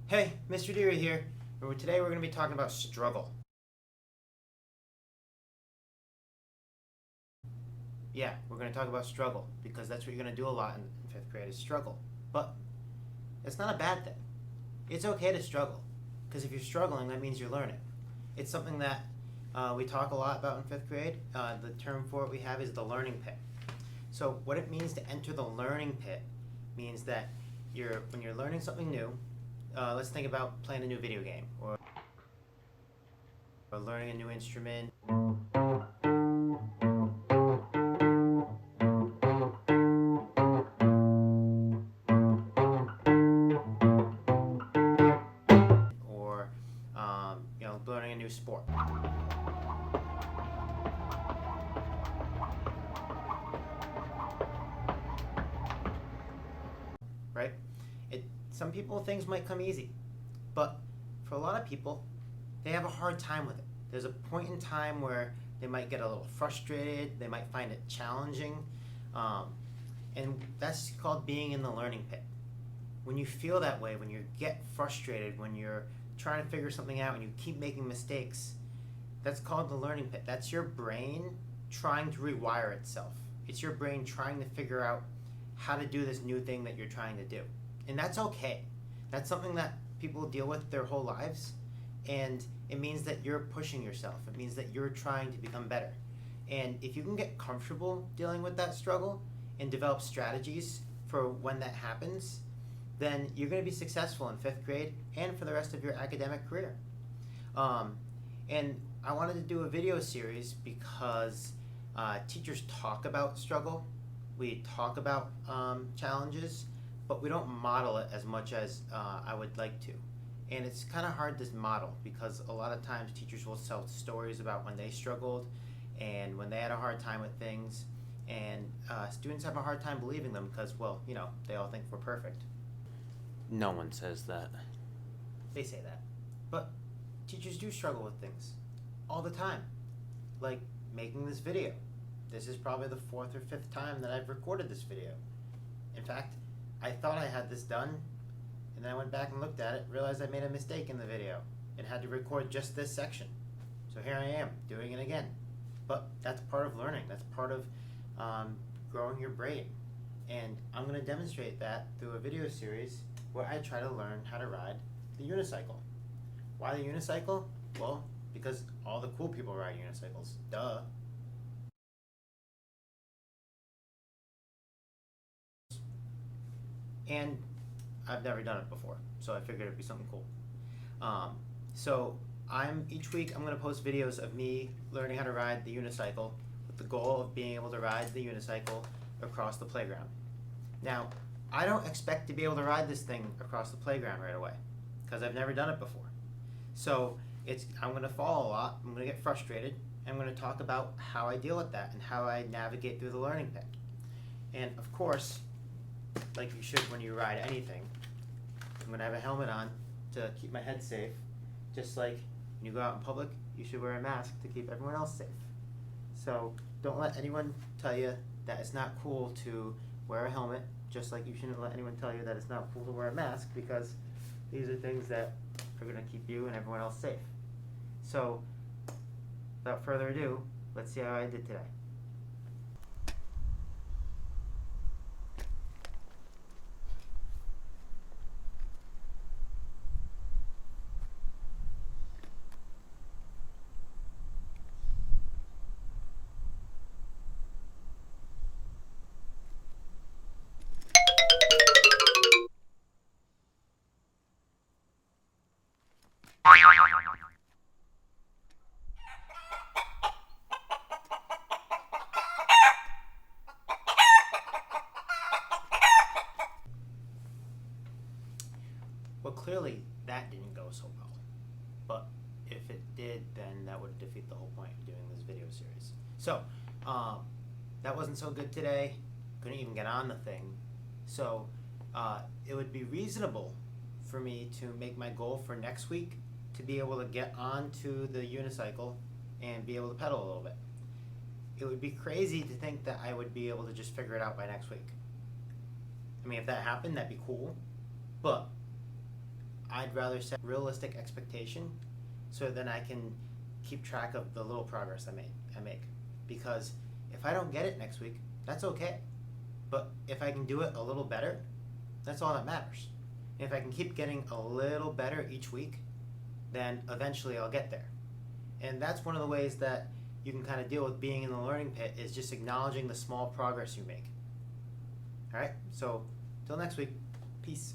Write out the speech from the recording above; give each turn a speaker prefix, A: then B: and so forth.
A: Hey, Mr. Deary here. Today we're going to be talking about struggle. Yeah, we're going to talk about struggle because that's what you're going to do a lot in fifth grade is struggle. But it's not a bad thing. It's okay to struggle because if you're struggling, that means you're learning. It's something that we talk a lot about in fifth grade. The term for it we have is the learning pit. So what it means to enter the learning pit means that when you're learning something new, let's think about playing a new video game or learning a new instrument. Or learning a new sport. Right? Some people things might come easy, but for a lot of people, they have a hard time with it. There's a point in time where they might get a little frustrated, they might find it challenging, and that's called being in the learning pit. When you feel that way, when you get frustrated, when you're trying to figure something out and you keep making mistakes, that's called the learning pit. That's your brain trying to rewire itself. It's your brain trying to figure out how to do this new thing that you're trying to do. And that's okay. That's something that people deal with their whole lives. And it means that you're pushing yourself. It means that you're trying to become better. And if you can get comfortable dealing with that struggle and develop strategies for when that happens, then you're going to be successful in fifth grade and for the rest of your academic career. And I wanted to do a video series because teachers talk about struggle. We talk about challenges, but we don't model it as much as I would like to. And it's kind of hard to model because a lot of times teachers will tell stories about when they struggled and when they had a hard time with things, and students have a hard time believing them because, they all think we're perfect.
B: No one says that.
A: They say that. But teachers do struggle with things all the time. Like making this video. This is probably the fourth or fifth time that I've recorded this video. In fact, I thought I had this done, and then I went back and looked at it, realized I made a mistake in the video, and had to record just this section. So here I am, doing it again. But that's part of learning. That's part of growing your brain. And I'm going to demonstrate that through a video series where I try to learn how to ride the unicycle. Why the unicycle? Well, because all the cool people ride unicycles. Duh. And I've never done it before, so I figured it'd be something cool. Each week I'm going to post videos of me learning how to ride the unicycle with the goal of being able to ride the unicycle across the playground. Now, I don't expect to be able to ride this thing across the playground right away because I've never done it before. So I'm going to fall a lot, I'm going to get frustrated, and I'm going to talk about how I deal with that and how I navigate through the learning pit. And of course, like you should when you ride anything, I'm going to have a helmet on to keep my head safe. Just like when you go out in public, you should wear a mask to keep everyone else safe. So don't let anyone tell you that it's not cool to wear a helmet, just like you shouldn't let anyone tell you that it's not cool to wear a mask, because these are things that are going to keep you and everyone else safe. So without further ado, let's see how I did today. Well, clearly that didn't go so well, but if it did, then that would defeat the whole point of doing this video series. So, that wasn't so good today, couldn't even get on the thing, so it would be reasonable for me to make my goal for next week to be able to get onto the unicycle and be able to pedal a little bit. It would be crazy to think that I would be able to just figure it out by next week. I mean, if that happened, that'd be cool, but I'd rather set realistic expectation so then I can keep track of the little progress I make. Because if I don't get it next week, that's okay. But if I can do it a little better, that's all that matters. And if I can keep getting a little better each week, then eventually I'll get there. And that's one of the ways that you can kind of deal with being in the learning pit, is just acknowledging the small progress you make. All right, so till next week, peace.